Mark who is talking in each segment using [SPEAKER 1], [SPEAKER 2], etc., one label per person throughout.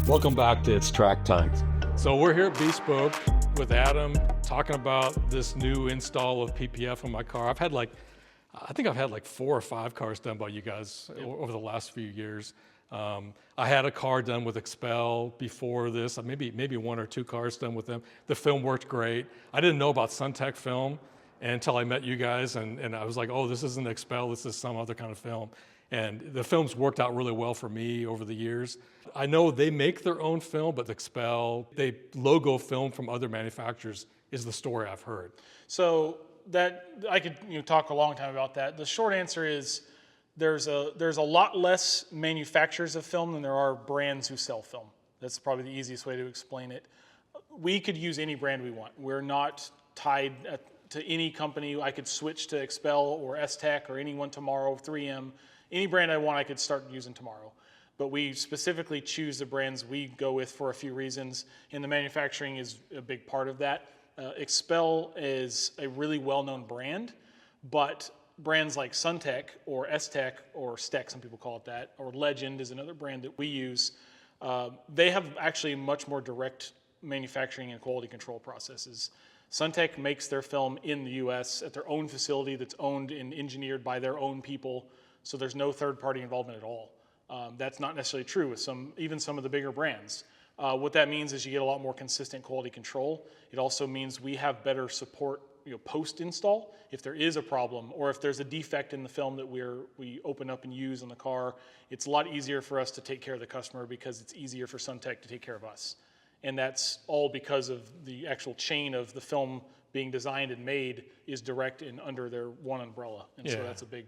[SPEAKER 1] Welcome back to It's Track Time. So we're here at Bespoke with Adam talking about this new install of PPF on my car. I think I've had like 4 or 5 cars done by you guys over the last few years. I had a car done with Expel before this, maybe 1 or 2 cars done with them. The film worked great. I didn't know about Suntech film until I met you guys, and I was like, oh, this isn't Expel, this is some other kind of film. And the film's worked out really well for me over the years. I know they make their own film, but Expel, they logo film from other manufacturers is the story I've heard.
[SPEAKER 2] So that I could talk a long time about that. The short answer is there's a lot less manufacturers of film than there are brands who sell film. That's probably the easiest way to explain it. We could use any brand we want. We're not tied to any company. I could switch to Expel or S-Tech or anyone tomorrow, 3M. Any brand I want, I could start using tomorrow. But we specifically choose the brands we go with for a few reasons, and the manufacturing is a big part of that. Expel is a really well-known brand, but brands like Suntech or S-Tech or Steck, some people call it that, or Legend is another brand that we use. They have actually much more direct manufacturing and quality control processes. Suntech makes their film in the US at their own facility that's owned and engineered by their own people, so there's no third-party involvement at all. That's not necessarily true with even some of the bigger brands. What that means is you get a lot more consistent quality control. It also means we have better support post-install if there is a problem or if there's a defect in the film that we open up and use on the car. It's a lot easier for us to take care of the customer because it's easier for Suntech to take care of us. And that's all because of the actual chain of the film being designed and made is direct and under their one umbrella. And so that's a big...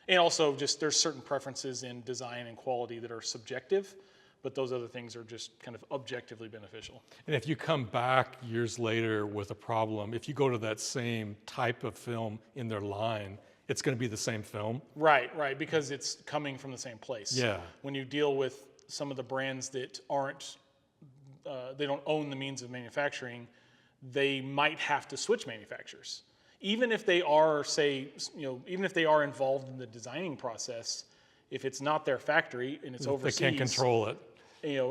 [SPEAKER 2] And also just there's certain preferences in design and quality that are subjective, but those other things are just kind of objectively beneficial.
[SPEAKER 1] And if you come back years later with a problem, if you go to that same type of film in their line, it's going to be the same film?
[SPEAKER 2] Right, because it's coming from the same place.
[SPEAKER 1] Yeah.
[SPEAKER 2] When you deal with some of the brands that aren't, they don't own the means of manufacturing, they might have to switch manufacturers. Even if they are, even if they are involved in the designing process, if it's not their factory and it's overseas,
[SPEAKER 1] they can't control it.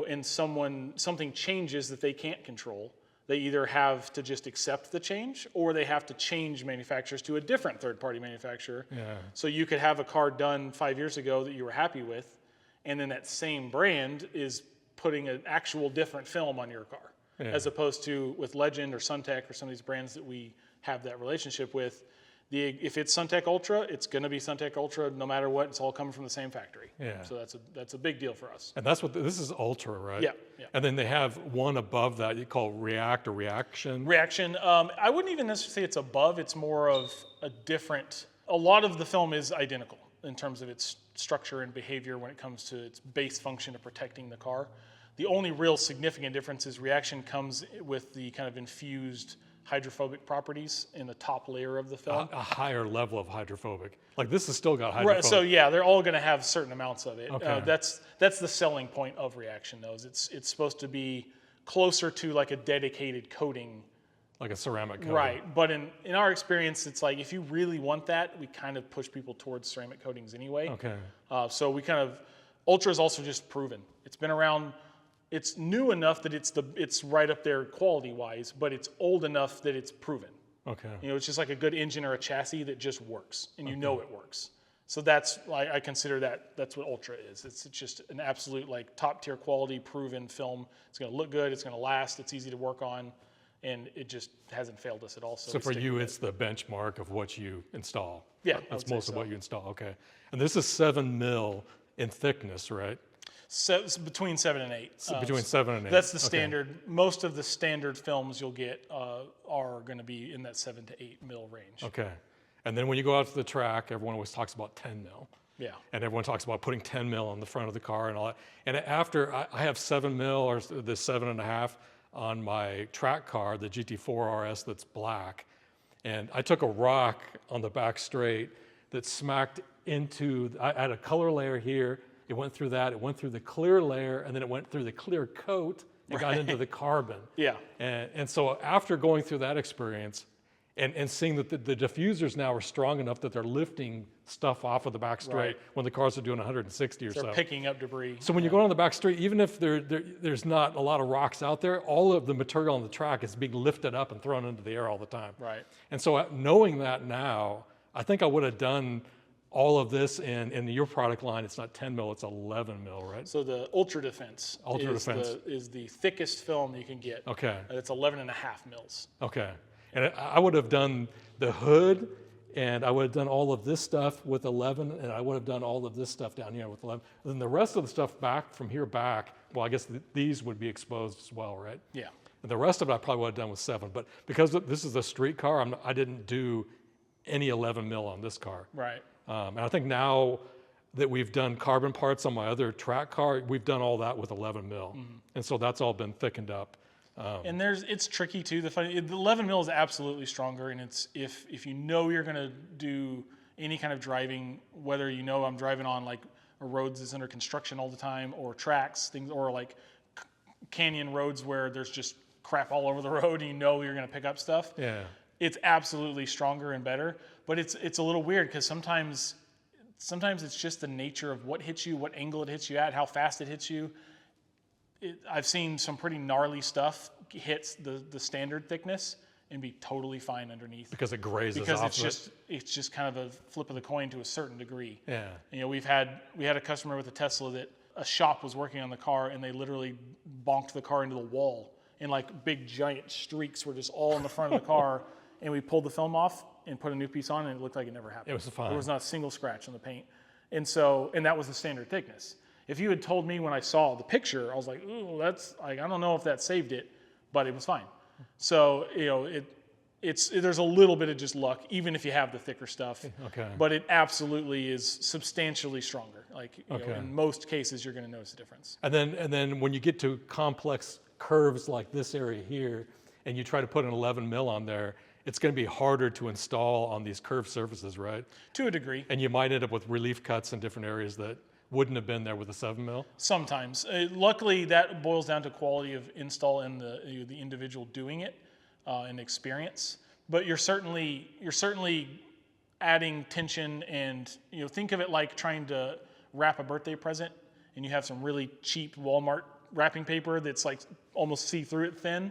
[SPEAKER 2] And something changes that they can't control, they either have to just accept the change or they have to change manufacturers to a different third-party manufacturer.
[SPEAKER 1] Yeah.
[SPEAKER 2] So you could have a car done 5 years ago that you were happy with, and then that same brand is putting an actual different film on your car, as opposed to with Legend or Suntech or some of these brands that we have that relationship with. If it's Suntech Ultra, it's going to be Suntech Ultra no matter what. It's all coming from the same factory. Yeah. So that's a big deal for us.
[SPEAKER 1] And that's what this is Ultra, right?
[SPEAKER 2] Yeah.
[SPEAKER 1] And then they have one above that you call React or Reaction.
[SPEAKER 2] Reaction. I wouldn't even necessarily say it's above. It's more of a different. A lot of the film is identical in terms of its structure and behavior when it comes to its base function of protecting the car. The only real significant difference is Reaction comes with the kind of infused hydrophobic properties in the top layer of the film.
[SPEAKER 1] A higher level of hydrophobic. Like this has still got hydrophobic.
[SPEAKER 2] Right, so yeah, they're all going to have certain amounts of it.
[SPEAKER 1] Okay.
[SPEAKER 2] That's the selling point of Reaction, though. It's supposed to be closer to like a dedicated coating.
[SPEAKER 1] Like a ceramic coating.
[SPEAKER 2] Right, but in our experience, it's like if you really want that, we kind of push people towards ceramic coatings anyway.
[SPEAKER 1] Okay.
[SPEAKER 2] So we kind of, Ultra is also just proven. It's been around. It's new enough that it's right up there quality-wise, but it's old enough that it's proven.
[SPEAKER 1] Okay.
[SPEAKER 2] It's just like a good engine or a chassis that just works, and you know it works. So that's, I consider that's what Ultra is. It's just an absolute like top-tier quality, proven film. It's going to look good. It's going to last. It's easy to work on, and it just hasn't failed us at all.
[SPEAKER 1] So for you, it's the benchmark of what you install.
[SPEAKER 2] Yeah,
[SPEAKER 1] that's most of what you install. Okay. And this is 7 mil in thickness, right?
[SPEAKER 2] So it's between 7 and 8.
[SPEAKER 1] Between 7 and 8.
[SPEAKER 2] That's the standard. Most of the standard films you'll get are going to be in that 7 to 8 mil range.
[SPEAKER 1] Okay. And then when you go out to the track, everyone always talks about 10 mil.
[SPEAKER 2] Yeah.
[SPEAKER 1] And everyone talks about putting 10 mil on the front of the car and all that. And after I have 7 mil or the 7.5 on my track car, the GT4 RS that's black. And I took a rock on the back straight that smacked into, I had a color layer here. It went through that, it went through the clear layer, and then it went through the clear coat and got into the carbon.
[SPEAKER 2] Yeah.
[SPEAKER 1] And so after going through that experience, and seeing that the diffusers now are strong enough that they're lifting stuff off of the back straight when the cars are doing 160 or so.
[SPEAKER 2] They're picking up debris.
[SPEAKER 1] So when you go on the back street, even if there's not a lot of rocks out there, all of the material on the track is being lifted up and thrown into the air all the time.
[SPEAKER 2] Right.
[SPEAKER 1] And so knowing that now, I think I would have done all of this in your product line. It's not 10 mil, it's 11 mil, right?
[SPEAKER 2] So the Ultra Defense, is the thickest film you can get.
[SPEAKER 1] Okay.
[SPEAKER 2] It's 11.5 mils.
[SPEAKER 1] Okay. And I would have done the hood, and I would have done all of this stuff with 11, and I would have done all of this stuff down here with 11. And then the rest of the stuff back from here back, well, I guess these would be exposed as well, right?
[SPEAKER 2] Yeah.
[SPEAKER 1] And the rest of it I probably would have done with 7. But because this is a street car, I didn't do any 11 mil on this car.
[SPEAKER 2] Right.
[SPEAKER 1] And I think now that we've done carbon parts on my other track car, we've done all that with 11 mil. And so that's all been thickened up.
[SPEAKER 2] And it's tricky too. The 11 mil is absolutely stronger, and it's if you know you're going to do any kind of driving, whether you know I'm driving on like a roads that's under construction all the time, or tracks, things, or like canyon roads where there's just crap all over the road, and you know you're going to pick up stuff.
[SPEAKER 1] Yeah.
[SPEAKER 2] It's absolutely stronger and better, but it's a little weird because sometimes it's just the nature of what hits you, what angle it hits you at, how fast it hits you. I've seen some pretty gnarly stuff hits the standard thickness and be totally fine underneath.
[SPEAKER 1] Because it grazes
[SPEAKER 2] because
[SPEAKER 1] off
[SPEAKER 2] it's just kind of a flip of the coin to a certain degree.
[SPEAKER 1] Yeah.
[SPEAKER 2] You know, we had a customer with a Tesla that a shop was working on the car, and they literally bonked the car into the wall, and like big giant streaks were just all in the front of the car. And we pulled the film off and put a new piece on, and it looked like it never happened.
[SPEAKER 1] It was fine.
[SPEAKER 2] There was not a single scratch on the paint. And that was the standard thickness. If you had told me when I saw the picture, I was like, ooh, that's like, I don't know if that saved it, but it was fine. So, you know, there's a little bit of just luck, even if you have the thicker stuff.
[SPEAKER 1] Okay.
[SPEAKER 2] But it absolutely is substantially stronger. Like, you know, in most cases, you're going to notice a difference.
[SPEAKER 1] And then when you get to complex curves like this area here, and you try to put an 11 mil on there, it's going to be harder to install on these curved surfaces, right?
[SPEAKER 2] To a degree.
[SPEAKER 1] And you might end up with relief cuts in different areas that wouldn't have been there with a 7 mil.
[SPEAKER 2] Sometimes. Luckily, that boils down to quality of install and the individual doing it and experience. But you're certainly adding tension, and you know, think of it like trying to wrap a birthday present, and you have some really cheap Walmart wrapping paper that's like almost see-through it thin.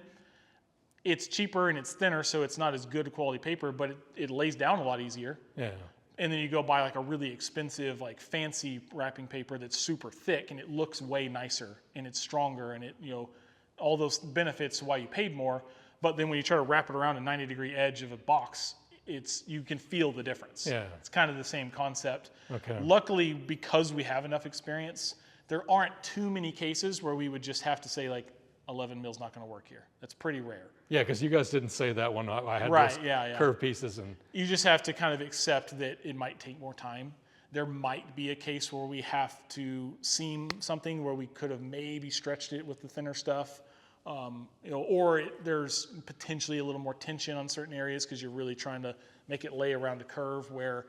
[SPEAKER 2] It's cheaper and it's thinner, so it's not as good a quality paper, but it lays down a lot easier.
[SPEAKER 1] Yeah.
[SPEAKER 2] And then you go buy like a really expensive, like fancy wrapping paper that's super thick, and it looks way nicer, and it's stronger, and it, you know, all those benefits why you paid more. But then when you try to wrap it around a 90-degree edge of a box, you can feel the difference.
[SPEAKER 1] Yeah.
[SPEAKER 2] It's kind of the same concept.
[SPEAKER 1] Okay.
[SPEAKER 2] Luckily, because we have enough experience, there aren't too many cases where we would just have to say like 11 mil's not going to work here. That's pretty rare.
[SPEAKER 1] Yeah, because you guys didn't say that when I had
[SPEAKER 2] Right,
[SPEAKER 1] those
[SPEAKER 2] yeah.
[SPEAKER 1] curved pieces. And
[SPEAKER 2] you just have to kind of accept that it might take more time. There might be a case where we have to seam something where we could have maybe stretched it with the thinner stuff, you know, or there's potentially a little more tension on certain areas because you're really trying to make it lay around a curve where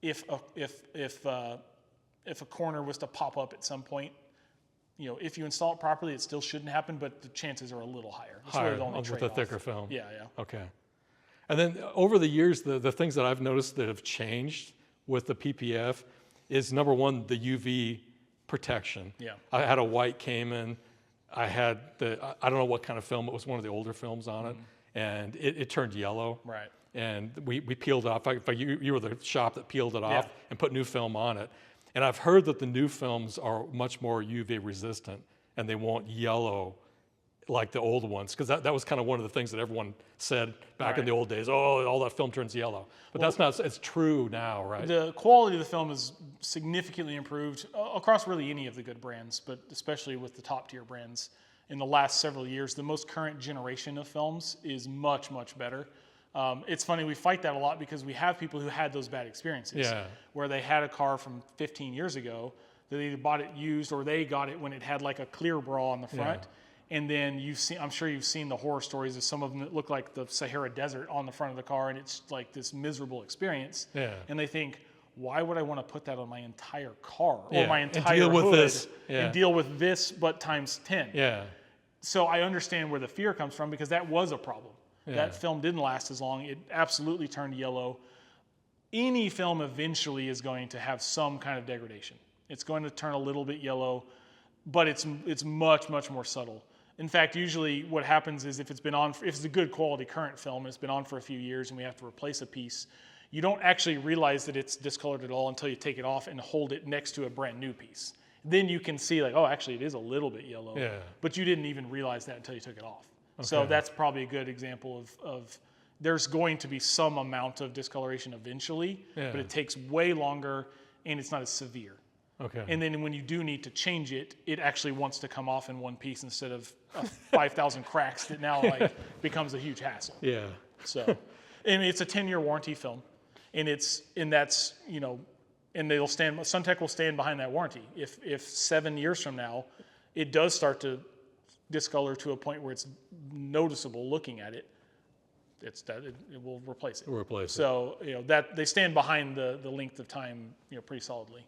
[SPEAKER 2] if a corner was to pop up at some point, you know, if you install it properly, it still shouldn't happen, but the chances are a little higher. It's
[SPEAKER 1] higher
[SPEAKER 2] really the only
[SPEAKER 1] with the
[SPEAKER 2] trade-off.
[SPEAKER 1] thicker film.
[SPEAKER 2] Yeah.
[SPEAKER 1] Okay. And then over the years, the things that I've noticed that have changed with the PPF is, number one, the UV protection.
[SPEAKER 2] Yeah.
[SPEAKER 1] I had a white Cayman. I had I don't know what kind of film, it was one of the older films on it, and it turned yellow.
[SPEAKER 2] Right.
[SPEAKER 1] And we peeled it off. You were the shop that peeled it off
[SPEAKER 2] Yeah.
[SPEAKER 1] and put new film on it. And I've heard that the new films are much more UV resistant, and they won't yellow like the old ones, because that was kind of one of the things that everyone said back in the old days. Oh, all that film turns yellow. But that's not, it's true now, right?
[SPEAKER 2] The quality of the film is significantly improved across really any of the good brands, but especially with the top tier brands. In the last several years, the most current generation of films is much, much better. It's funny, we fight that a lot because we have people who had those bad experiences where they had a car from 15 years ago that they either bought it used or they got it when it had like a clear bra on the front. And then I'm sure you've seen the horror stories of some of them that look like the Sahara Desert on the front of the car, and it's like this miserable experience.
[SPEAKER 1] Yeah.
[SPEAKER 2] And they think, why would I want to put that on my entire car or my entire
[SPEAKER 1] and deal with
[SPEAKER 2] hood
[SPEAKER 1] this.
[SPEAKER 2] and deal with this, but times 10?
[SPEAKER 1] Yeah.
[SPEAKER 2] So I understand where the fear comes from because that was a problem. That film didn't last as long. It absolutely turned yellow. Any film eventually is going to have some kind of degradation. It's going to turn a little bit yellow, but it's much, much more subtle. In fact, usually what happens is if it's a good quality current film and it's been on for a few years and we have to replace a piece, you don't actually realize that it's discolored at all until you take it off and hold it next to a brand new piece. Then you can see like, oh, actually it is a little bit yellow, but you didn't even realize that until you took it off. Okay. So that's probably a good example of there's going to be some amount of discoloration eventually, but it takes way longer and it's not as severe.
[SPEAKER 3] Okay.
[SPEAKER 2] And then when you do need to change it, it actually wants to come off in one piece instead of 5,000 cracks that now like becomes a huge hassle.
[SPEAKER 3] Yeah.
[SPEAKER 2] So, and it's a 10-year warranty film, and that's you know, and Suntech will stand behind that warranty. If 7 years from now, it does start to discolor to a point where it's noticeable looking at it, it will replace it. So you know that they stand behind the length of time, you know, pretty solidly.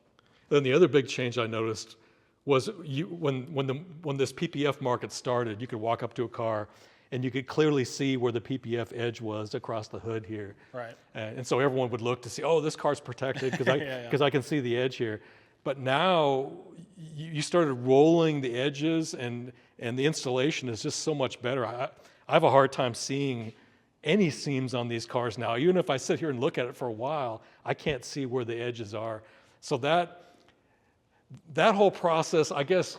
[SPEAKER 3] Then the other big change I noticed was when this PPF market started, you could walk up to a car and you could clearly see where the PPF edge was across the hood here.
[SPEAKER 2] Right.
[SPEAKER 3] And so everyone would look to see, oh, this car's protected because I can see the edge here. But now you started rolling the edges and the installation is just so much better. I have a hard time seeing any seams on these cars now. Even if I sit here and look at it for a while, I can't see where the edges are. So that whole process, I guess,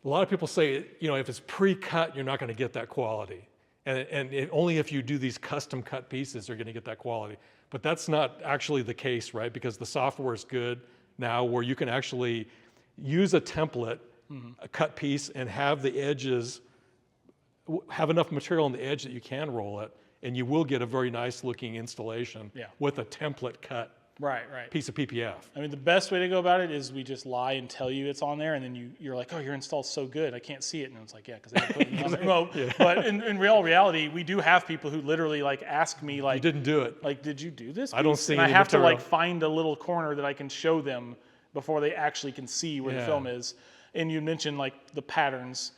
[SPEAKER 3] a lot of people say, you know, if it's pre-cut, you're not going to get that quality. And only if you do these custom cut pieces, you're going to get that quality. But that's not actually the case, right? Because the software is good now where you can actually use a template, a cut piece, and have the edges, have enough material on the edge that you can roll it, and you will get a very nice looking installation with a template cut.
[SPEAKER 2] Right.
[SPEAKER 3] Piece of PPF.
[SPEAKER 2] I mean, the best way to go about it is we just lie and tell you it's on there, and then you're like, oh, your install's so good, I can't see it. And it's like, yeah, because I didn't put it on there. Well, but in real reality, we do have people who literally like ask me, like,
[SPEAKER 3] you didn't do it.
[SPEAKER 2] Like, did you do this piece?
[SPEAKER 3] I don't see
[SPEAKER 2] and
[SPEAKER 3] any
[SPEAKER 2] I have
[SPEAKER 3] material.
[SPEAKER 2] to like find a little corner that I can show them before they actually can see where the film is. And you mentioned like the patterns.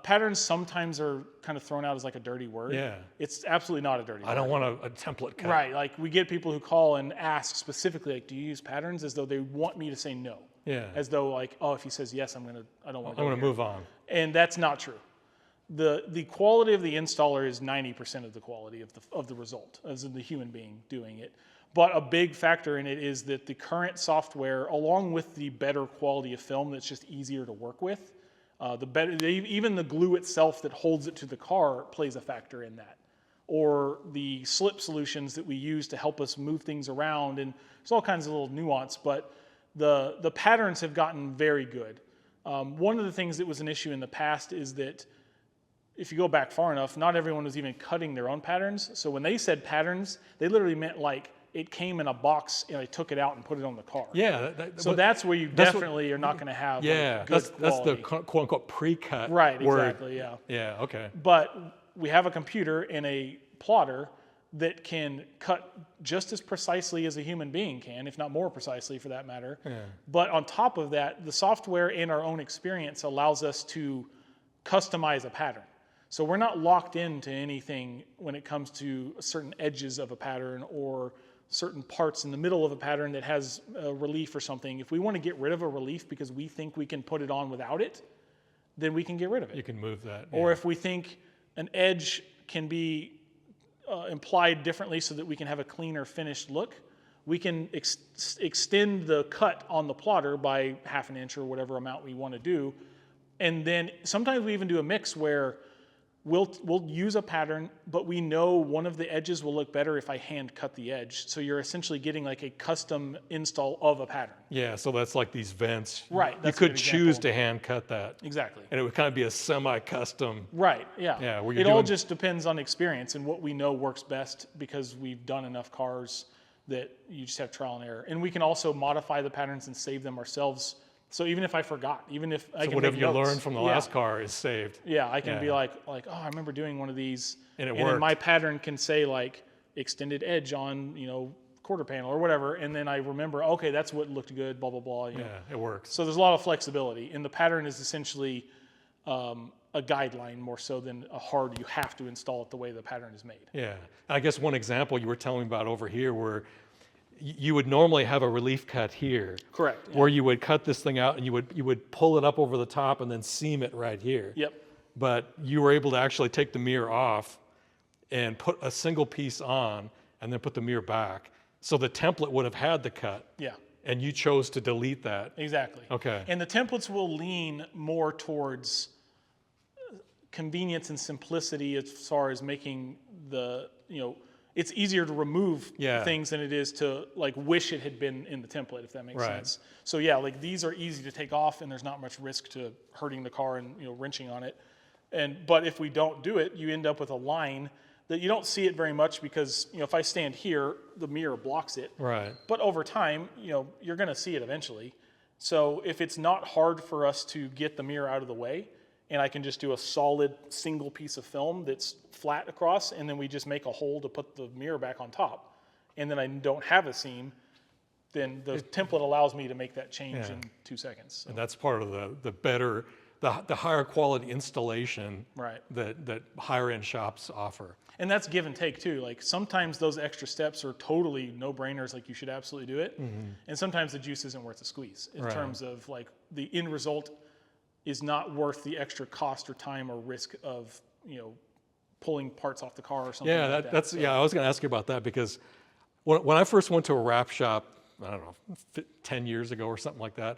[SPEAKER 2] Patterns sometimes are kind of thrown out as like a dirty word.
[SPEAKER 3] Yeah.
[SPEAKER 2] It's absolutely not a dirty word.
[SPEAKER 3] I don't want a template cut.
[SPEAKER 2] Right. Like we get people who call and ask specifically, like, do you use patterns? As though they want me to say no.
[SPEAKER 3] Yeah.
[SPEAKER 2] As though like, oh, if he says yes, I don't want to.
[SPEAKER 3] I'm going to move on.
[SPEAKER 2] And that's not true. The quality of the installer is 90% of the quality of the result, as in the human being doing it. But a big factor in it is that the current software, along with the better quality of film that's just easier to work with, even the glue itself that holds it to the car plays a factor in that, or the slip solutions that we use to help us move things around, and there's all kinds of little nuance. But the patterns have gotten very good. One of the things that was an issue in the past is that if you go back far enough, not everyone was even cutting their own patterns. So when they said patterns, they literally meant like it came in a box and I took it out and put it on the car.
[SPEAKER 3] Yeah.
[SPEAKER 2] So that's where you definitely are not going to have like, good
[SPEAKER 3] that's the
[SPEAKER 2] quality.
[SPEAKER 3] quote unquote pre-cut
[SPEAKER 2] Right,
[SPEAKER 3] word.
[SPEAKER 2] exactly, yeah.
[SPEAKER 3] Yeah, okay.
[SPEAKER 2] But we have a computer and a plotter that can cut just as precisely as a human being can, if not more precisely for that matter. Yeah. But on top of that, the software and our own experience allows us to customize a pattern. So we're not locked into anything when it comes to certain edges of a pattern or certain parts in the middle of a pattern that has a relief or something. If we want to get rid of a relief because we think we can put it on without it, then we can get rid of it.
[SPEAKER 3] You can move that.
[SPEAKER 2] Or if we think an edge can be implied differently so that we can have a cleaner finished look, we can extend the cut on the plotter by 1/2 inch or whatever amount we want to do. And then sometimes we even do a mix where we'll use a pattern, but we know one of the edges will look better if I hand cut the edge. So you're essentially getting like a custom install of a pattern.
[SPEAKER 3] Yeah, so that's like these vents.
[SPEAKER 2] Right.
[SPEAKER 3] You could choose to hand cut that.
[SPEAKER 2] Exactly.
[SPEAKER 3] And it would kind of be a semi-custom.
[SPEAKER 2] Right, yeah.
[SPEAKER 3] Yeah, where
[SPEAKER 2] it all just depends on experience and what we know works best, because we've done enough cars that you just have trial and error. And we can also modify the patterns and save them ourselves. So even if I forgot, even if I can
[SPEAKER 3] whatever
[SPEAKER 2] make
[SPEAKER 3] you
[SPEAKER 2] notes,
[SPEAKER 3] learned from the last car is saved.
[SPEAKER 2] Yeah, I can be like, oh, I remember doing one of these,
[SPEAKER 3] and
[SPEAKER 2] then my pattern can say like extended edge on, quarter panel or whatever, and then I remember, okay, that's what looked good, blah blah blah.
[SPEAKER 3] Yeah, it works.
[SPEAKER 2] So there's a lot of flexibility, and the pattern is essentially a a guideline more so than a hard, you have to install it the way the pattern is made.
[SPEAKER 3] Yeah. I guess one example you were telling me about over here where you would normally have a relief cut here.
[SPEAKER 2] Correct.
[SPEAKER 3] Where you would cut this thing out and you would pull it up over the top and then seam it right here.
[SPEAKER 2] Yep.
[SPEAKER 3] But you were able to actually take the mirror off and put a single piece on and then put the mirror back. So the template would have had the cut.
[SPEAKER 2] Yeah.
[SPEAKER 3] And you chose to delete that.
[SPEAKER 2] Exactly.
[SPEAKER 3] Okay.
[SPEAKER 2] And the templates will lean more towards convenience and simplicity as far as making the, it's easier to remove things than it is to like wish it had been in the template, if that makes sense. So yeah, like these are easy to take off and there's not much risk to hurting the car and wrenching on it. But if we don't do it, you end up with a line that you don't see it very much because if I stand here, the mirror blocks it.
[SPEAKER 3] Right.
[SPEAKER 2] But over time, you're going to see it eventually. So if it's not hard for us to get the mirror out of the way, and I can just do a solid single piece of film that's flat across, and then we just make a hole to put the mirror back on top, and then I don't have a seam, then the template allows me to make that change in 2 seconds. So.
[SPEAKER 3] And that's part of the higher quality installation that higher end shops offer.
[SPEAKER 2] And that's give and take too. Like sometimes those extra steps are totally no-brainers, like you should absolutely do it. Mm-hmm. And sometimes the juice isn't worth the squeeze in terms of like the end result is not worth the extra cost or time or risk of, pulling parts off the car or something like that.
[SPEAKER 3] That's I was going to ask you about that because when I first went to a wrap shop, I don't know, 10 years ago or something like that,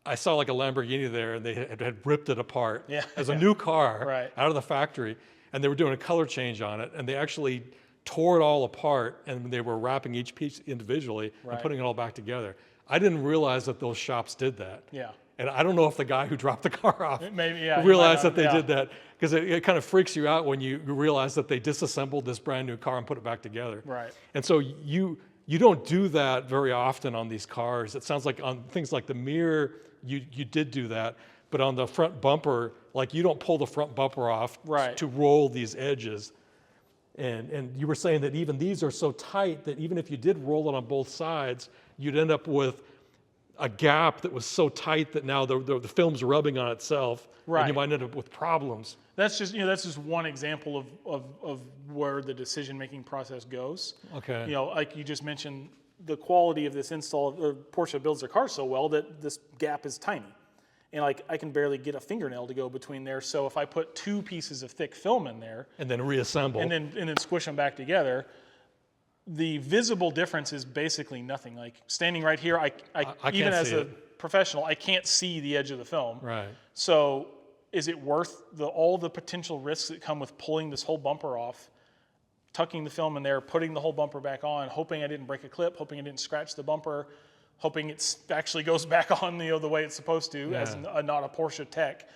[SPEAKER 3] I saw like a Lamborghini there and they had ripped it apart as a new car out of the factory. And they were doing a color change on it, and they actually tore it all apart, and they were wrapping each piece individually and putting it all back together. I didn't realize that those shops did that.
[SPEAKER 2] Yeah.
[SPEAKER 3] And I don't know if the guy who dropped the car off
[SPEAKER 2] Maybe,
[SPEAKER 3] realized that they did that, because it kind of freaks you out when you realize that they disassembled this brand new car and put it back together.
[SPEAKER 2] Right.
[SPEAKER 3] And so you don't do that very often on these cars. It sounds like on things like the mirror, you did do that. But on the front bumper, like you don't pull the front bumper off to roll these edges. And you were saying that even these are so tight that even if you did roll it on both sides, you'd end up with a gap that was so tight that now the film's rubbing on itself, and you might end up with problems.
[SPEAKER 2] That's just one example of where the decision-making process goes.
[SPEAKER 3] Okay.
[SPEAKER 2] Like you just mentioned, the quality of this install, Porsche builds their cars so well that this gap is tiny. And like I can barely get a fingernail to go between there. So if I put 2 pieces of thick film in there
[SPEAKER 3] and then reassemble
[SPEAKER 2] and then squish them back together, the visible difference is basically nothing. Like standing right here, I even as a professional, I can't see the edge of the film.
[SPEAKER 3] Right.
[SPEAKER 2] So is it worth all the potential risks that come with pulling this whole bumper off, tucking the film in there, putting the whole bumper back on, hoping I didn't break a clip, hoping I didn't scratch the bumper, hoping it actually goes back on the way it's supposed to as not a Porsche tech.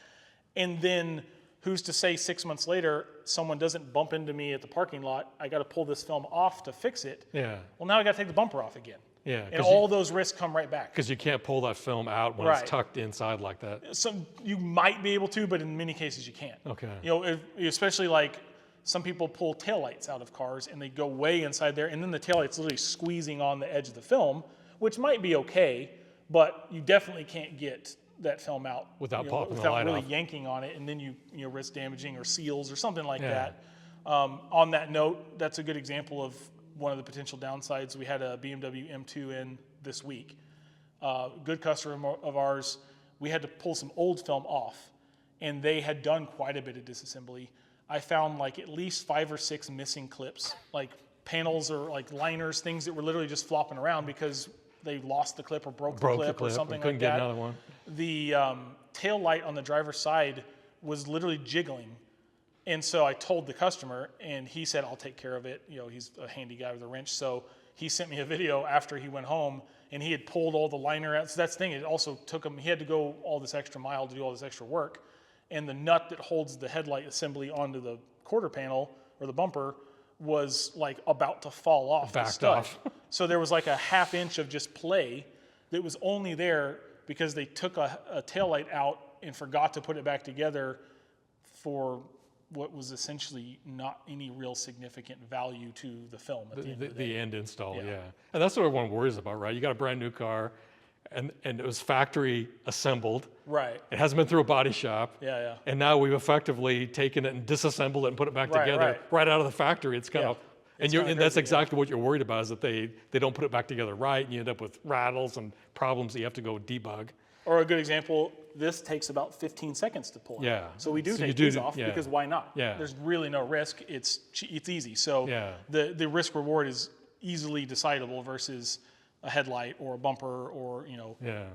[SPEAKER 2] And then who's to say 6 months later, someone doesn't bump into me at the parking lot, I got to pull this film off to fix it. Yeah. Well, now I got to take the bumper off again. Yeah. And all those risks come right back.
[SPEAKER 3] Because you can't pull that film out when it's tucked inside like that.
[SPEAKER 2] So you might be able to, but in many cases you can't. Okay. Especially like some people pull taillights out of cars and they go way inside there, and then the taillight's literally squeezing on the edge of the film, which might be okay, but you definitely can't get that film out
[SPEAKER 3] without popping the light
[SPEAKER 2] really
[SPEAKER 3] off.
[SPEAKER 2] Yanking on it, and then you risk damaging or seals or something like that. On that note, that's a good example of one of the potential downsides. We had a BMW M2 in this week. Good customer of ours. We had to pull some old film off, and they had done quite a bit of disassembly. I found like at least 5 or 6 missing clips, like panels or like liners, things that were literally just flopping around because they lost the clip or broke the clip or something like that.
[SPEAKER 3] Couldn't get another one.
[SPEAKER 2] The tail light on the driver's side was literally jiggling. And so I told the customer, and he said, I'll take care of it. He's a handy guy with a wrench. So he sent me a video after he went home, and he had pulled all the liner out. So that's the thing. It also took him, he had to go all this extra mile to do all this extra work. And the nut that holds the headlight assembly onto the quarter panel or the bumper was like about to fall off.
[SPEAKER 3] Backed off.
[SPEAKER 2] So there was like a 1/2 inch of just play that was only there because they took a taillight out and forgot to put it back together for what was essentially not any real significant value to the film at the end of the day.
[SPEAKER 3] The end install, yeah. And that's what everyone worries about, right? You got a brand new car, and it was factory assembled.
[SPEAKER 2] Right.
[SPEAKER 3] It hasn't been through a body shop.
[SPEAKER 2] Yeah, yeah.
[SPEAKER 3] And now we've effectively taken it and disassembled it and put it back together right out of the factory. It's kind of, and that's exactly what you're worried about, is that they don't put it back together right, and you end up with rattles and problems that you have to go debug.
[SPEAKER 2] Or a good example, this takes about 15 seconds to pull out.
[SPEAKER 3] Yeah.
[SPEAKER 2] So we do take these off because why not?
[SPEAKER 3] Yeah.
[SPEAKER 2] There's really no risk. It's easy. So the risk reward is easily decidable versus a headlight or a bumper or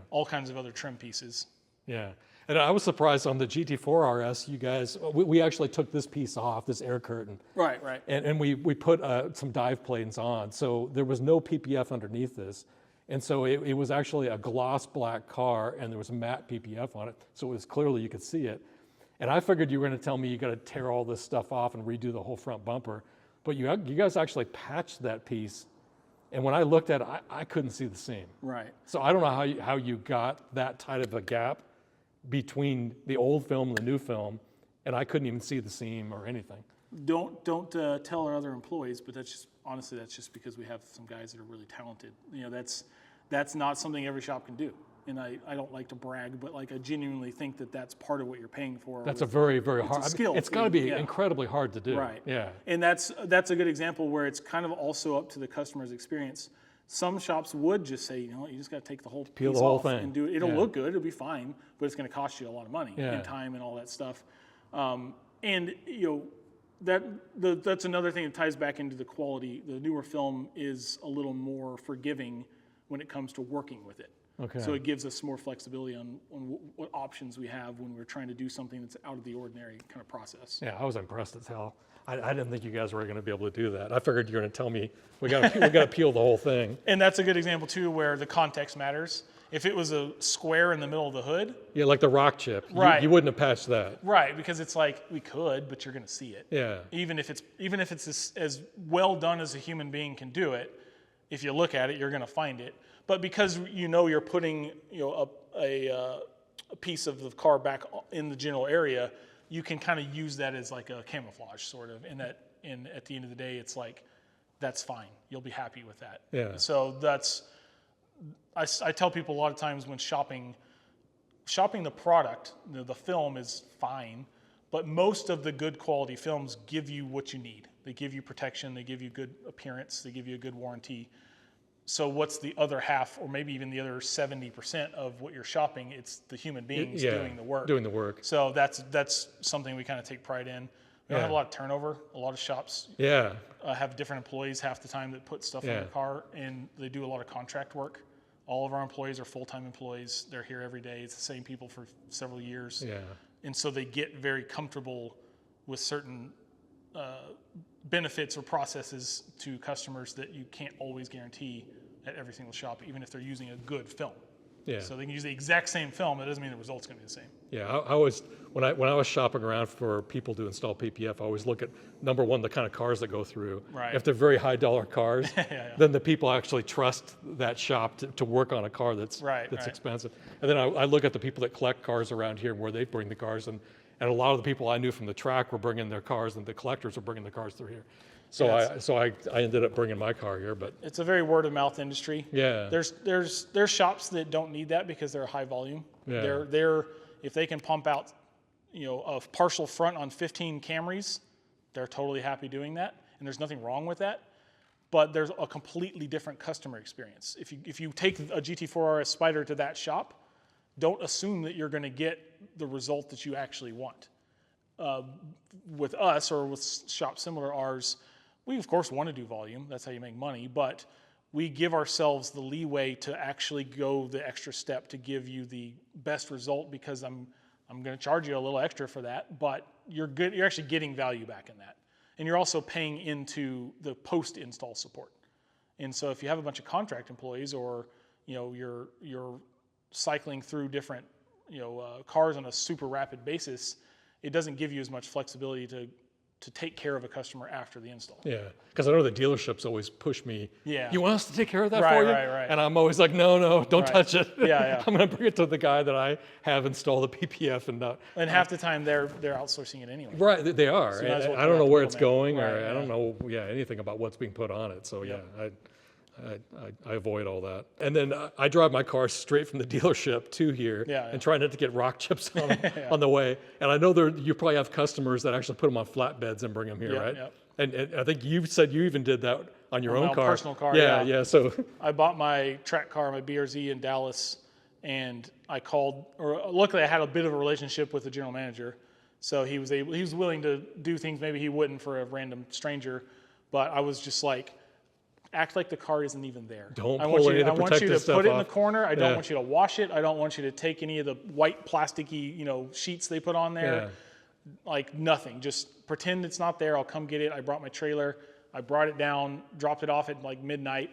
[SPEAKER 2] all kinds of other trim pieces.
[SPEAKER 3] Yeah. And I was surprised on the GT4 RS, you guys, we actually took this piece off, this air curtain.
[SPEAKER 2] Right, right.
[SPEAKER 3] And we put some dive planes on. So there was no PPF underneath this. And so it was actually a gloss black car, and there was a matte PPF on it. So it was clearly, you could see it. And I figured you were going to tell me you got to tear all this stuff off and redo the whole front bumper. But you guys actually patched that piece. And when I looked at it, I couldn't see the seam.
[SPEAKER 2] Right.
[SPEAKER 3] So I don't know how you got that tight of a gap between the old film and the new film, and I couldn't even see the seam or anything.
[SPEAKER 2] Don't tell our other employees, but honestly that's just because we have some guys that are really talented. That's not something every shop can do. And I don't like to brag, but I genuinely think that's part of what you're paying for.
[SPEAKER 3] That's a very, very hard skill. It's got to be incredibly hard to do.
[SPEAKER 2] Right.
[SPEAKER 3] Yeah.
[SPEAKER 2] And that's a good example where it's kind of also up to the customer's experience. Some shops would just say, you just got to take the whole piece off and do it. It'll look good, it'll be fine, but it's going to cost you a lot of money and time and all that stuff. That's another thing that ties back into the quality. The newer film is a little more forgiving when it comes to working with it.
[SPEAKER 3] Okay.
[SPEAKER 2] So it gives us more flexibility on what options we have when we're trying to do something that's out of the ordinary kind of process.
[SPEAKER 3] Yeah, I was impressed as hell. I didn't think you guys were going to be able to do that. I figured you were going to tell me we got to peel the whole thing.
[SPEAKER 2] And that's a good example too, where the context matters. If it was a square in the middle of the hood,
[SPEAKER 3] like the rock chip,
[SPEAKER 2] right?
[SPEAKER 3] You wouldn't have patched that,
[SPEAKER 2] right? Because it's we could, but you're going to see it.
[SPEAKER 3] Yeah.
[SPEAKER 2] Even if it's as well done as a human being can do it, if you look at it, you're going to find it. But because you're putting a piece of the car back in the general area, you can kind of use that as a camouflage sort of. And at the end of the day, it's that's fine. You'll be happy with that.
[SPEAKER 3] Yeah.
[SPEAKER 2] So I tell people a lot of times when shopping the product, the film is fine, but most of the good quality films give you what you need. They give you protection, they give you good appearance, they give you a good warranty. So what's the other half, or maybe even the other 70% of what you're shopping? It's the human beings doing the work.
[SPEAKER 3] Doing the work.
[SPEAKER 2] So that's something we kind of take pride in. We don't have a lot of turnover. A lot of shops have different employees half the time that put stuff in their car, and they do a lot of contract work. All of our employees are full-time employees. They're here every day. It's the same people for several years. Yeah. And so they get very comfortable with certain benefits or processes to customers that you can't always guarantee at every single shop, even if they're using a good film. Yeah. So they can use the exact same film. It doesn't mean the result's going to be the same.
[SPEAKER 3] Yeah, I always, when I was shopping around for people to install PPF, I always look at, number one, the kind of cars that go through.
[SPEAKER 2] Right.
[SPEAKER 3] If they're very high dollar cars, then the people actually trust that shop to work on a car that's expensive. And then I look at the people that collect cars around here and where they bring the cars, and a lot of the people I knew from the track were bringing their cars, and the collectors were bringing the cars through here. So I ended up bringing my car here, but
[SPEAKER 2] it's a very word of mouth industry.
[SPEAKER 3] Yeah.
[SPEAKER 2] There's shops that don't need that because they're high volume. Yeah. They're if they can pump out, a partial front on 15 Camrys, they're totally happy doing that, and there's nothing wrong with that. But there's a completely different customer experience. If you take a GT4 RS Spyder to that shop, don't assume that you're going to get the result that you actually want. With us or with shops similar to ours, we of course want to do volume. That's how you make money. But we give ourselves the leeway to actually go the extra step to give you the best result, because I'm going to charge you a little extra for that. But you're actually getting value back in that, and you're also paying into the post-install support. And so if you have a bunch of contract employees, or you're cycling through different cars on a super rapid basis, it doesn't give you as much flexibility to take care of a customer after the install.
[SPEAKER 3] Yeah, because I know the dealerships always push me.
[SPEAKER 2] Yeah.
[SPEAKER 3] You want us to take care of that for you?
[SPEAKER 2] Right.
[SPEAKER 3] And I'm always like, no, don't touch it.
[SPEAKER 2] Yeah.
[SPEAKER 3] I'm going to bring it to the guy that I have install the PPF and not.
[SPEAKER 2] And half the time they're outsourcing it anyway.
[SPEAKER 3] Right, they are.
[SPEAKER 2] So
[SPEAKER 3] I don't know where it's going, or I don't know anything about what's being put on it. So I avoid all that. And then I drive my car straight from the dealership to here and try not to get rock chips on the way. And I know you probably have customers that actually put them on flatbeds and bring them here, right?
[SPEAKER 2] Yep.
[SPEAKER 3] And I think you said you even did that on your own car.
[SPEAKER 2] Personal car,
[SPEAKER 3] yeah. So
[SPEAKER 2] I bought my track car, my BRZ in Dallas, and I called, or luckily I had a bit of a relationship with the general manager. So he was willing to do things maybe he wouldn't for a random stranger. But I was just like, act like the car isn't even there.
[SPEAKER 3] Don't pull any of the protective stuff off.
[SPEAKER 2] I want you to put it in the corner. I don't want you to wash it. I don't want you to take any of the white plasticky, sheets they put on there. Yeah. Like nothing. Just pretend it's not there. I'll come get it. I brought my trailer. I brought it down, dropped it off at like midnight,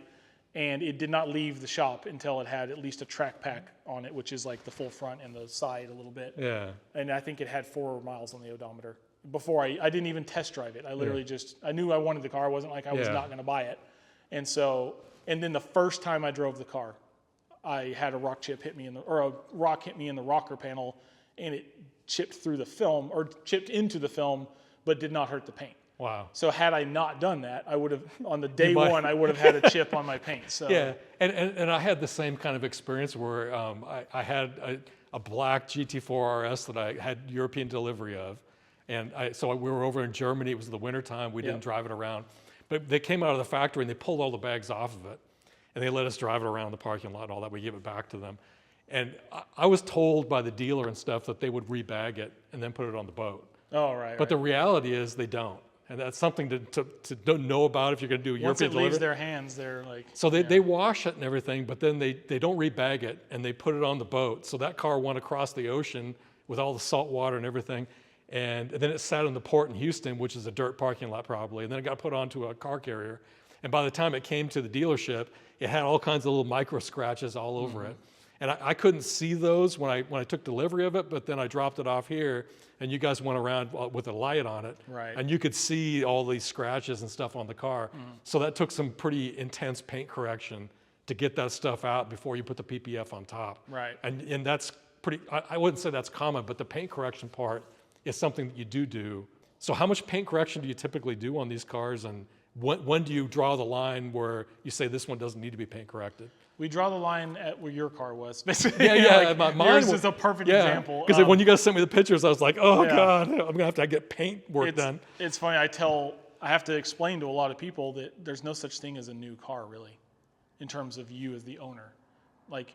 [SPEAKER 2] and it did not leave the shop until it had at least a track pack on it, which is like the full front and the side a little bit. Yeah. And I think it had 4 miles on the odometer. Before I didn't even test drive it. I literally I knew I wanted the car. It wasn't like I was not going to buy it. And then the first time I drove the car, I had a rock hit me in the rocker panel, and it chipped through the film, or chipped into the film, but did not hurt the paint.
[SPEAKER 3] Wow.
[SPEAKER 2] So had I not done that, I would have, on the day one, I would have had a chip on my paint. So.
[SPEAKER 3] Yeah, and I had the same kind of experience where I had a black GT4 RS that I had European delivery of. And so we were over in Germany. It was the wintertime. We didn't drive it around. But they came out of the factory and they pulled all the bags off of it. And they let us drive it around the parking lot and all that. We give it back to them. And I was told by the dealer and stuff that they would rebag it and then put it on the boat.
[SPEAKER 2] Oh, right.
[SPEAKER 3] But the reality is they don't. And that's something to know about if you're going to do a European delivery.
[SPEAKER 2] Once it leaves their hands, they're like...
[SPEAKER 3] So they wash it and everything, but then they don't rebag it and they put it on the boat. So that car went across the ocean with all the salt water and everything. And then it sat in the port in Houston, which is a dirt parking lot probably. And then it got put onto a car carrier. And by the time it came to the dealership, it had all kinds of little micro scratches all over it. And I couldn't see those when I took delivery of it, but then I dropped it off here, and you guys went around with a light on it.
[SPEAKER 2] Right.
[SPEAKER 3] And you could see all these scratches and stuff on the car. So that took some pretty intense paint correction to get that stuff out before you put the PPF on top.
[SPEAKER 2] Right.
[SPEAKER 3] And that's pretty, I wouldn't say that's common, but the paint correction part is something that you do. So how much paint correction do you typically do on these cars, and when do you draw the line where you say this one doesn't need to be paint corrected?
[SPEAKER 2] We draw the line at where your car was, basically.
[SPEAKER 3] Yeah.
[SPEAKER 2] Mine yours is a perfect example.
[SPEAKER 3] Because when you guys sent me the pictures, I was like, oh God, I'm gonna have to get paint work done.
[SPEAKER 2] It's funny, I have to explain to a lot of people that there's no such thing as a new car, really, in terms of you as the owner. Like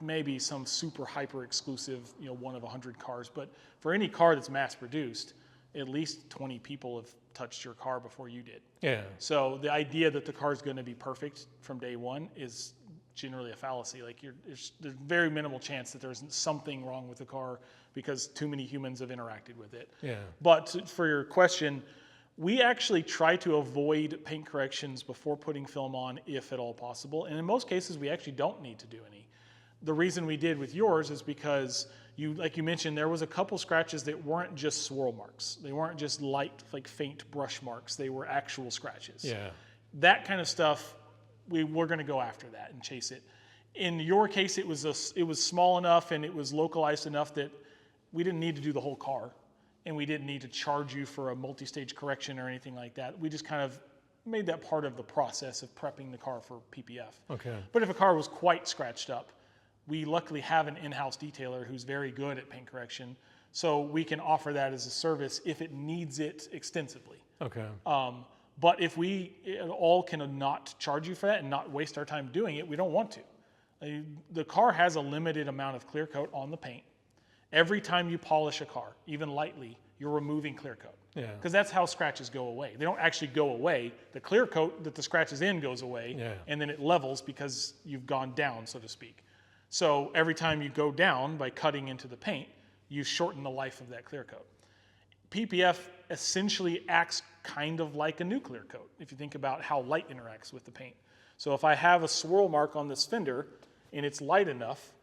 [SPEAKER 2] maybe some super hyper exclusive, one of 100 cars, but for any car that's mass produced, at least 20 people have touched your car before you did. Yeah. So the idea that the car is going to be perfect from day one is generally a fallacy. Like there's very minimal chance that there's something wrong with the car because too many humans have interacted with it. Yeah. But for your question, we actually try to avoid paint corrections before putting film on, if at all possible. And in most cases, we actually don't need to do any. The reason we did with yours is because like you mentioned, there was a couple scratches that weren't just swirl marks. They weren't just light, faint brush marks. They were actual scratches. Yeah. That kind of stuff, we're going to go after that and chase it. In your case, it was small enough and it was localized enough that we didn't need to do the whole car, and we didn't need to charge you for a multi-stage correction or anything like that. We just kind of made that part of the process of prepping the car for PPF. Okay. But if a car was quite scratched up, we luckily have an in-house detailer who's very good at paint correction, so we can offer that as a service if it needs it extensively. Okay. But if we all can not charge you for that and not waste our time doing it, we don't want to. The car has a limited amount of clear coat on the paint. Every time you polish a car, even lightly, you're removing clear coat. Yeah. Because that's how scratches go away. They don't actually go away. The clear coat that the scratch is in goes away, and then it levels because you've gone down, so to speak. So every time you go down by cutting into the paint, you shorten the life of that clear coat. PPF essentially acts kind of like a new clear coat, if you think about how light interacts with the paint. So if I have a swirl mark on this fender and it's light enough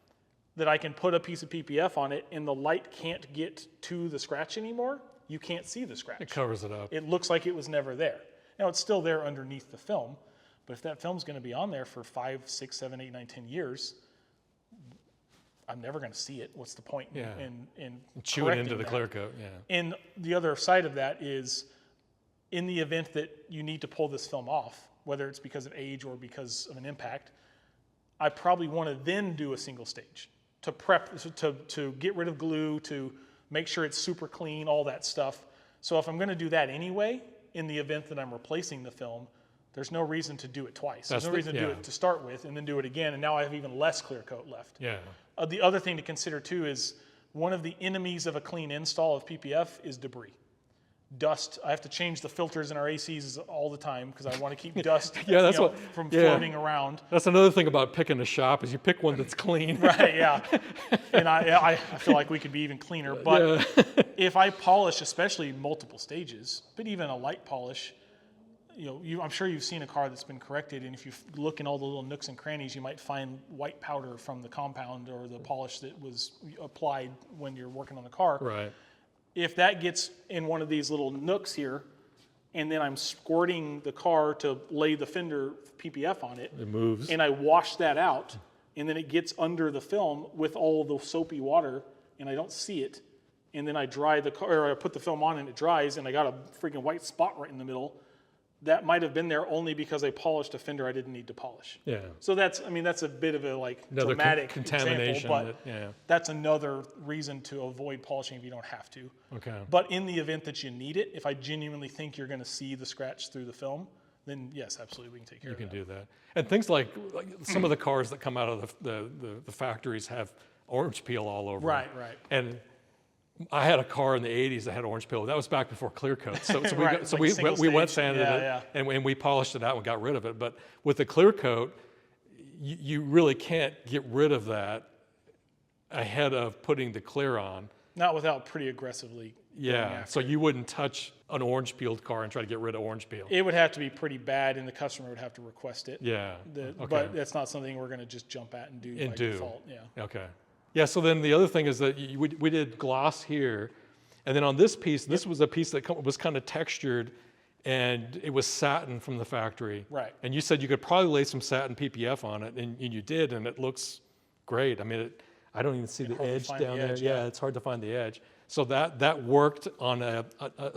[SPEAKER 2] that I can put a piece of PPF on it and the light can't get to the scratch anymore, you can't see the scratch.
[SPEAKER 3] It covers it up.
[SPEAKER 2] It looks like it was never there. Now it's still there underneath the film, but if that film's going to be on there for 5, 6, 7, 8, 9, 10 years, I'm never going to see it. What's the point in
[SPEAKER 3] chew it into the clear coat? Yeah.
[SPEAKER 2] And the other side of that is in the event that you need to pull this film off, whether it's because of age or because of an impact, I probably want to then do a single stage to prep, to get rid of glue, to make sure it's super clean, all that stuff. So if I'm going to do that anyway, in the event that I'm replacing the film, there's no reason to do it twice. There's no reason to do it to start with and then do it again, and now I have even less clear coat left.
[SPEAKER 3] Yeah.
[SPEAKER 2] The other thing to consider too is one of the enemies of a clean install of PPF is debris. Dust. I have to change the filters in our ACs all the time because I want to keep dust from floating around.
[SPEAKER 3] That's another thing about picking a shop is you pick one that's clean.
[SPEAKER 2] Right, yeah. And I feel like we could be even cleaner. But if I polish, especially multiple stages, but even a light polish, I'm sure you've seen a car that's been corrected, and if you look in all the little nooks and crannies, you might find white powder from the compound or the polish that was applied when you're working on the car.
[SPEAKER 3] Right.
[SPEAKER 2] If that gets in one of these little nooks here, and then I'm squirting the car to lay the fender PPF on it,
[SPEAKER 3] it moves.
[SPEAKER 2] And I wash that out, and then it gets under the film with all the soapy water, and I don't see it, and then I dry the car, or I put the film on and it dries, and I got a freaking white spot right in the middle. That might have been there only because I polished a fender I didn't need to polish.
[SPEAKER 3] Yeah.
[SPEAKER 2] So that's a bit of a
[SPEAKER 3] another
[SPEAKER 2] dramatic
[SPEAKER 3] contamination,
[SPEAKER 2] example, but that's another reason to avoid polishing if you don't have to.
[SPEAKER 3] Okay.
[SPEAKER 2] But in the event that you need it, if I genuinely think you're going to see the scratch through the film, then yes, absolutely, we can take care of that.
[SPEAKER 3] You can do that. And things like some of the cars that come out of the factories have orange peel all over them.
[SPEAKER 2] Right.
[SPEAKER 3] And I had a car in the 80s that had orange peel. That was back before clear coat. So we wet sanded it and we polished it out and got rid of it. But with the clear coat, you really can't get rid of that ahead of putting the clear on.
[SPEAKER 2] Not without pretty aggressively.
[SPEAKER 3] Yeah, so you wouldn't touch an orange peeled car and try to get rid of orange peel.
[SPEAKER 2] It would have to be pretty bad, and the customer would have to request it.
[SPEAKER 3] Yeah.
[SPEAKER 2] But that's not something we're going to just jump at and do by default. Yeah.
[SPEAKER 3] Okay. Yeah, so then the other thing is that we did gloss here, and then on this piece, this was a piece that was kind of textured, and it was satin from the factory.
[SPEAKER 2] Right.
[SPEAKER 3] And you said you could probably lay some satin PPF on it, and you did, and it looks great. I mean, I don't even see the edge down there. Yeah, it's hard to find the edge. So that worked on a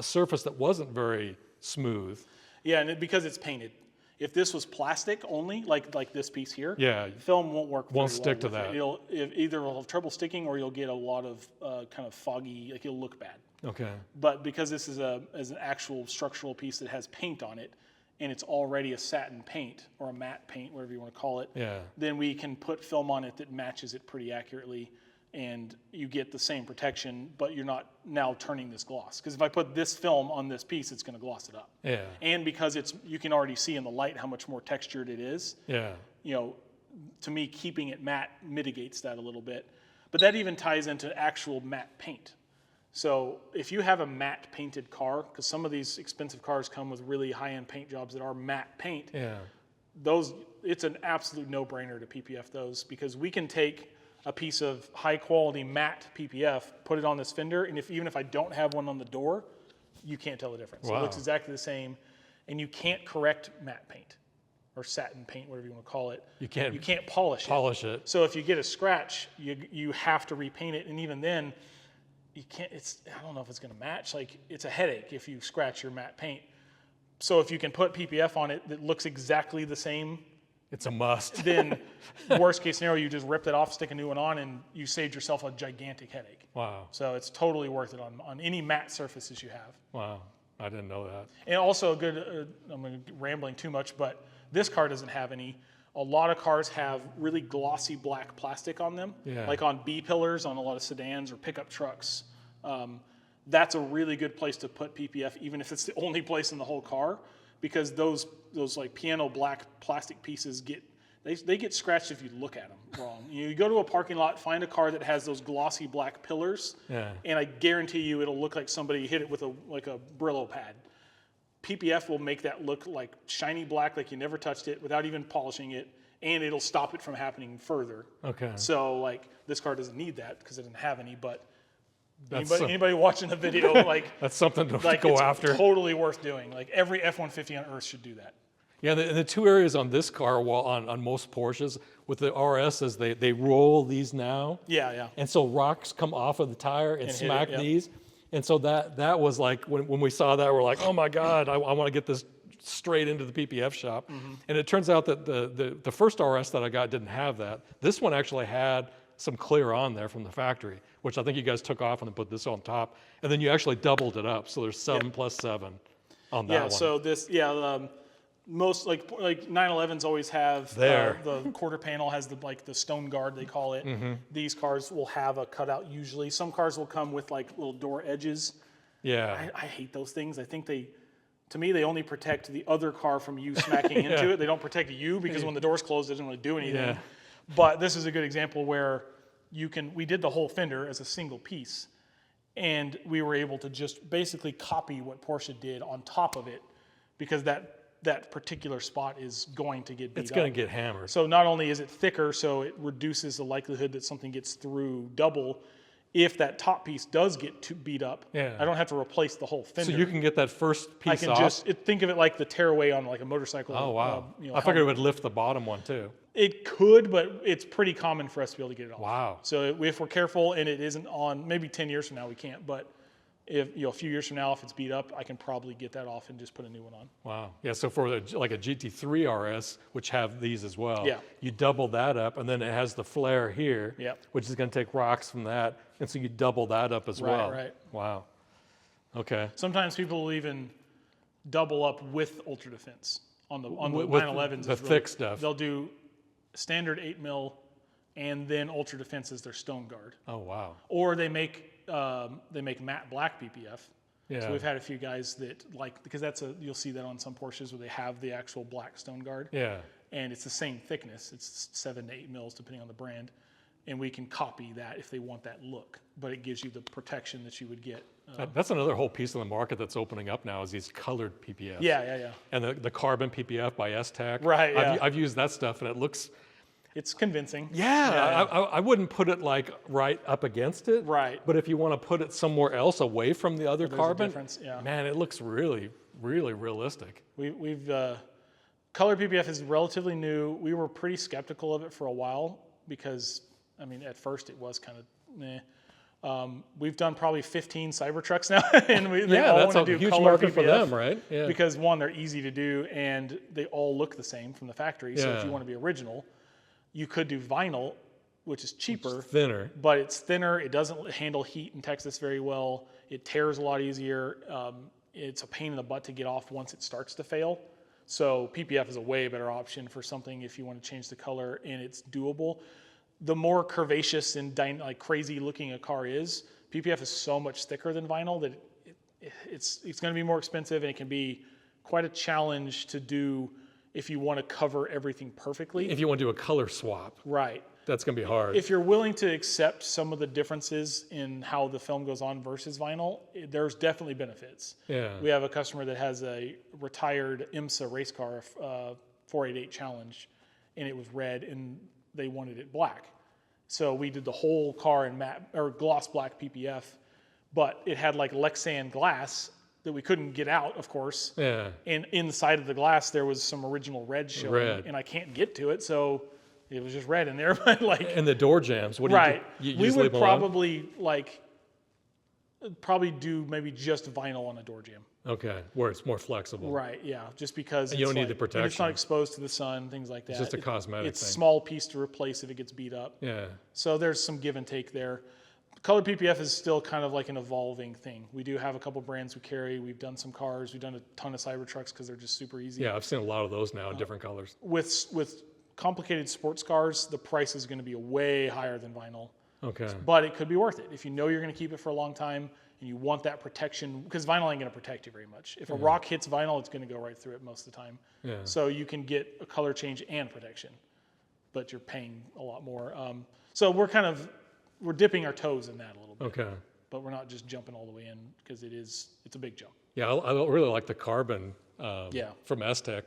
[SPEAKER 3] surface that wasn't very smooth.
[SPEAKER 2] Yeah, and because it's painted. If this was plastic only, like this piece here, film won't work.
[SPEAKER 3] Won't stick to that.
[SPEAKER 2] Either will have trouble sticking, or you'll get a lot of kind of foggy, like it'll look bad.
[SPEAKER 3] Okay.
[SPEAKER 2] But because this is an actual structural piece that has paint on it, and it's already a satin paint or a matte paint, whatever you want to call it, then we can put film on it that matches it pretty accurately, and you get the same protection, but you're not now turning this gloss. Because if I put this film on this piece, it's going to gloss it up.
[SPEAKER 3] Yeah.
[SPEAKER 2] And because you can already see in the light how much more textured it is.
[SPEAKER 3] Yeah.
[SPEAKER 2] To me, keeping it matte mitigates that a little bit. But that even ties into actual matte paint. So if you have a matte painted car, because some of these expensive cars come with really high-end paint jobs that are matte paint, it's an absolute no-brainer to PPF those, because we can take a piece of high-quality matte PPF, put it on this fender, and even if I don't have one on the door, you can't tell the difference. Wow. It looks exactly the same, and you can't correct matte paint or satin paint, whatever you want to call it. You can't polish it. So if you get a scratch, you have to repaint it, and even then, you can't. I don't know if it's going to match. Like, it's a headache if you scratch your matte paint. So if you can put PPF on it that looks exactly the same,
[SPEAKER 3] it's a must.
[SPEAKER 2] Then worst case scenario, you just ripped it off, stick a new one on, and you saved yourself a gigantic headache.
[SPEAKER 3] Wow.
[SPEAKER 2] So it's totally worth it on any matte surfaces you have.
[SPEAKER 3] Wow. I didn't know that.
[SPEAKER 2] And also a good, I'm rambling too much, but this car doesn't have any. A lot of cars have really glossy black plastic on them, like on B-pillars on a lot of sedans or pickup trucks. That's a really good place to put PPF, even if it's the only place in the whole car, because those like piano black plastic pieces they get scratched if you look at them wrong. You go to a parking lot, find a car that has those glossy black pillars, and I guarantee you it'll look like somebody hit it with a Brillo pad. PPF will make that look like shiny black, like you never touched it, without even polishing it, and it'll stop it from happening further.
[SPEAKER 3] Okay.
[SPEAKER 2] So this car doesn't need that because it doesn't have any, but anybody watching the video,
[SPEAKER 3] that's something to go after.
[SPEAKER 2] Totally worth doing. Like every F-150 on Earth should do that.
[SPEAKER 3] Yeah, the two areas on this car, on most Porsches, with the RS, is they roll these now.
[SPEAKER 2] Yeah.
[SPEAKER 3] And so rocks come off of the tire and smack these. And so that was like, when we saw that, we're like, oh my God, I want to get this straight into the PPF shop. And it turns out that the first RS that I got didn't have that. This one actually had some clear on there from the factory, which I think you guys took off and then put this on top. And then you actually doubled it up. So there's 7 plus 7 on that one.
[SPEAKER 2] So this, most like 911s always have the quarter panel has the stone guard, they call it. These cars will have a cutout usually. Some cars will come with like little door edges.
[SPEAKER 3] Yeah.
[SPEAKER 2] I hate those things. I think to me, they only protect the other car from you smacking into it. They don't protect you because when the door's closed, it doesn't really do anything.
[SPEAKER 3] Yeah.
[SPEAKER 2] But this is a good example where we did the whole fender as a single piece, and we were able to just basically copy what Porsche did on top of it, because that particular spot is going to get beat up.
[SPEAKER 3] It's going to get hammered.
[SPEAKER 2] So not only is it thicker, so it reduces the likelihood that something gets through double. If that top piece does get beat up, I don't have to replace the whole fender.
[SPEAKER 3] So you can get that first piece
[SPEAKER 2] I can
[SPEAKER 3] off?
[SPEAKER 2] just think of it like the tearaway on like a motorcycle.
[SPEAKER 3] Oh, wow. I figured it would lift the bottom one too.
[SPEAKER 2] It could, but it's pretty common for us to be able to get it off.
[SPEAKER 3] Wow.
[SPEAKER 2] So if we're careful and it isn't on, maybe 10 years from now we can't, but if a few years from now, if it's beat up, I can probably get that off and just put a new one on.
[SPEAKER 3] Wow. Yeah, so for like a GT3 RS, which have these as well,
[SPEAKER 2] Yeah.
[SPEAKER 3] you double that up, and then it has the flare here,
[SPEAKER 2] Yep.
[SPEAKER 3] which is going to take rocks from that, and so you double that up as well.
[SPEAKER 2] Right.
[SPEAKER 3] Wow. Okay.
[SPEAKER 2] Sometimes people will even double up with Ultra Defense on the
[SPEAKER 3] With
[SPEAKER 2] 911s.
[SPEAKER 3] the thick stuff.
[SPEAKER 2] They'll do standard 8 mil and then Ultra Defense as their stone guard.
[SPEAKER 3] Oh, wow.
[SPEAKER 2] Or they make matte black PPF.
[SPEAKER 3] Yeah.
[SPEAKER 2] So we've had a few guys that because you'll see that on some Porsches where they have the actual black stone guard.
[SPEAKER 3] Yeah.
[SPEAKER 2] And it's the same thickness. It's 7 to 8 mils depending on the brand. And we can copy that if they want that look, but it gives you the protection that you would get.
[SPEAKER 3] That's another whole piece of the market that's opening up now is these colored PPFs.
[SPEAKER 2] Yeah.
[SPEAKER 3] And the carbon PPF by S-Tech.
[SPEAKER 2] Right, yeah.
[SPEAKER 3] I've used that stuff, and it looks...
[SPEAKER 2] It's convincing.
[SPEAKER 3] Yeah. I wouldn't put it like right up against it.
[SPEAKER 2] Right.
[SPEAKER 3] But if you want to put it somewhere else away from the other carbon,
[SPEAKER 2] difference, yeah.
[SPEAKER 3] man, it looks really, really realistic.
[SPEAKER 2] We've color PPF is relatively new. We were pretty skeptical of it for a while because, at first it was kind of meh. We've done probably 15 Cybertrucks now, and they all
[SPEAKER 3] that's
[SPEAKER 2] want to
[SPEAKER 3] a
[SPEAKER 2] do
[SPEAKER 3] huge
[SPEAKER 2] color
[SPEAKER 3] market
[SPEAKER 2] PPF
[SPEAKER 3] for them, right? Yeah.
[SPEAKER 2] Because one, they're easy to do, and they all look the same from the factory. So if
[SPEAKER 3] Yeah.
[SPEAKER 2] you want to be original, you could do vinyl, which is cheaper,
[SPEAKER 3] Thinner.
[SPEAKER 2] but it's thinner. It doesn't handle heat in Texas very well. It tears a lot easier. It's a pain in the butt to get off once it starts to fail. So PPF is a way better option for something if you want to change the color and it's doable. The more curvaceous and crazy looking a car is, PPF is so much thicker than vinyl that it's going to be more expensive, and it can be quite a challenge to do if you want to cover everything perfectly.
[SPEAKER 3] If you want to do a color swap,
[SPEAKER 2] Right.
[SPEAKER 3] that's going to be hard.
[SPEAKER 2] If you're willing to accept some of the differences in how the film goes on versus vinyl, there's definitely benefits.
[SPEAKER 3] Yeah.
[SPEAKER 2] We have a customer that has a retired IMSA race car, 488 Challenge, and it was red, and they wanted it black. So we did the whole car in matte or gloss black PPF, but it had like Lexan glass that we couldn't get out, of course.
[SPEAKER 3] Yeah.
[SPEAKER 2] And inside of the glass, there was some original red showing,
[SPEAKER 3] Red.
[SPEAKER 2] and I can't get to it, so it was just red in there. But
[SPEAKER 3] And the door jams, what do
[SPEAKER 2] right,
[SPEAKER 3] you do? You
[SPEAKER 2] we
[SPEAKER 3] just
[SPEAKER 2] would
[SPEAKER 3] leave them alone?
[SPEAKER 2] probably do maybe just vinyl on a door jam.
[SPEAKER 3] Okay, where it's more flexible.
[SPEAKER 2] Right, yeah, just because
[SPEAKER 3] And you don't need the
[SPEAKER 2] and it's
[SPEAKER 3] protection.
[SPEAKER 2] not exposed to the sun, things like that.
[SPEAKER 3] It's just a cosmetic
[SPEAKER 2] It's a
[SPEAKER 3] thing.
[SPEAKER 2] small piece to replace if it gets beat up.
[SPEAKER 3] Yeah.
[SPEAKER 2] So there's some give and take there. Color PPF is still kind of like an evolving thing. We do have a couple brands we carry. We've done some cars. We've done a ton of Cybertrucks because they're just super easy.
[SPEAKER 3] Yeah, I've seen a lot of those now in different colors.
[SPEAKER 2] With complicated sports cars, the price is going to be way higher than vinyl.
[SPEAKER 3] Okay.
[SPEAKER 2] But it could be worth it if you know you're going to keep it for a long time and you want that protection, because vinyl ain't going to protect you very much. If a rock hits vinyl, it's going to go right through it most of the time.
[SPEAKER 3] Yeah.
[SPEAKER 2] So you can get a color change and protection, but you're paying a lot more. So we're dipping our toes in that a little bit.
[SPEAKER 3] Okay.
[SPEAKER 2] But we're not just jumping all the way in because it's a big jump.
[SPEAKER 3] Yeah, I really like the carbon
[SPEAKER 2] Yeah.
[SPEAKER 3] from S-Tech,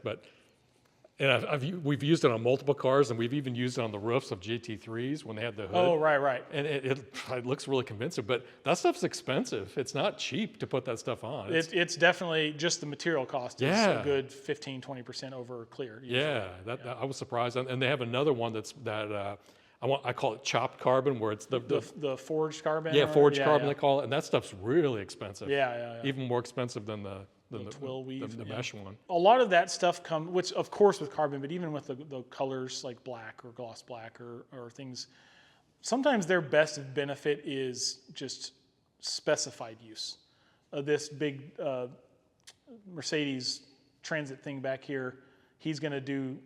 [SPEAKER 3] we've used it on multiple cars, and we've even used it on the roofs of GT3s when they had the hood.
[SPEAKER 2] Oh, right.
[SPEAKER 3] And it looks really convincing, but that stuff's expensive. It's not cheap to put that stuff on.
[SPEAKER 2] It's definitely just the material cost is
[SPEAKER 3] Yeah.
[SPEAKER 2] a good 15-20% over clear. Usually.
[SPEAKER 3] Yeah, that I was surprised. And they have another one that I call it chopped carbon, where it's
[SPEAKER 2] the forged carbon.
[SPEAKER 3] yeah,
[SPEAKER 2] or-
[SPEAKER 3] forged carbon they call it, and that stuff's really expensive.
[SPEAKER 2] Yeah.
[SPEAKER 3] Even more expensive than the
[SPEAKER 2] twill weave,
[SPEAKER 3] the mesh one.
[SPEAKER 2] A lot of that stuff which of course with carbon, but even with the colors like black or gloss black or things, sometimes their best benefit is just specified use. This big Mercedes Transit thing back here, he's going to do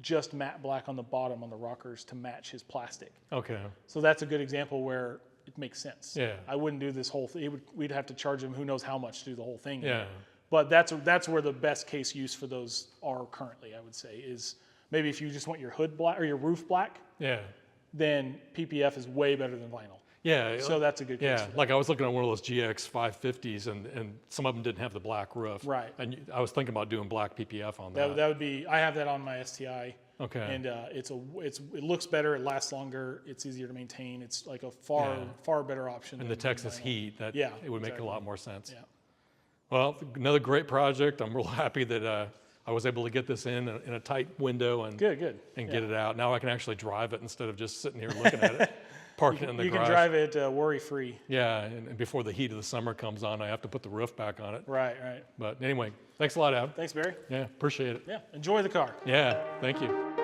[SPEAKER 2] just matte black on the bottom on the rockers to match his plastic.
[SPEAKER 3] Okay.
[SPEAKER 2] So that's a good example where it makes sense.
[SPEAKER 3] Yeah.
[SPEAKER 2] I wouldn't do this whole thing. We'd have to charge him who knows how much to do the whole thing.
[SPEAKER 3] Yeah.
[SPEAKER 2] But that's where the best case use for those are currently, I would say, is maybe if you just want your hood black or your roof black,
[SPEAKER 3] Yeah.
[SPEAKER 2] then PPF is way better than vinyl.
[SPEAKER 3] Yeah.
[SPEAKER 2] So that's a good case.
[SPEAKER 3] Yeah, like I was looking at one of those GX 550s, and some of them didn't have the black roof.
[SPEAKER 2] Right.
[SPEAKER 3] And I was thinking about doing black PPF on that.
[SPEAKER 2] That would be. I have that on my STI.
[SPEAKER 3] Okay.
[SPEAKER 2] And it looks better. It lasts longer. It's easier to maintain. It's like a far better option.
[SPEAKER 3] And the Texas heat, it would make a lot more sense.
[SPEAKER 2] Yeah.
[SPEAKER 3] Well, another great project. I'm real happy that I was able to get this in a tight window and
[SPEAKER 2] Good.
[SPEAKER 3] get it out. Now I can actually drive it instead of just sitting here looking at it, parking it in the garage.
[SPEAKER 2] You can drive it worry-free.
[SPEAKER 3] Yeah, and before the heat of the summer comes on, I have to put the roof back on it.
[SPEAKER 2] Right.
[SPEAKER 3] But anyway, thanks a lot, Adam.
[SPEAKER 2] Thanks, Barry.
[SPEAKER 3] Yeah, appreciate it.
[SPEAKER 2] Yeah, enjoy the car.
[SPEAKER 3] Yeah, thank you.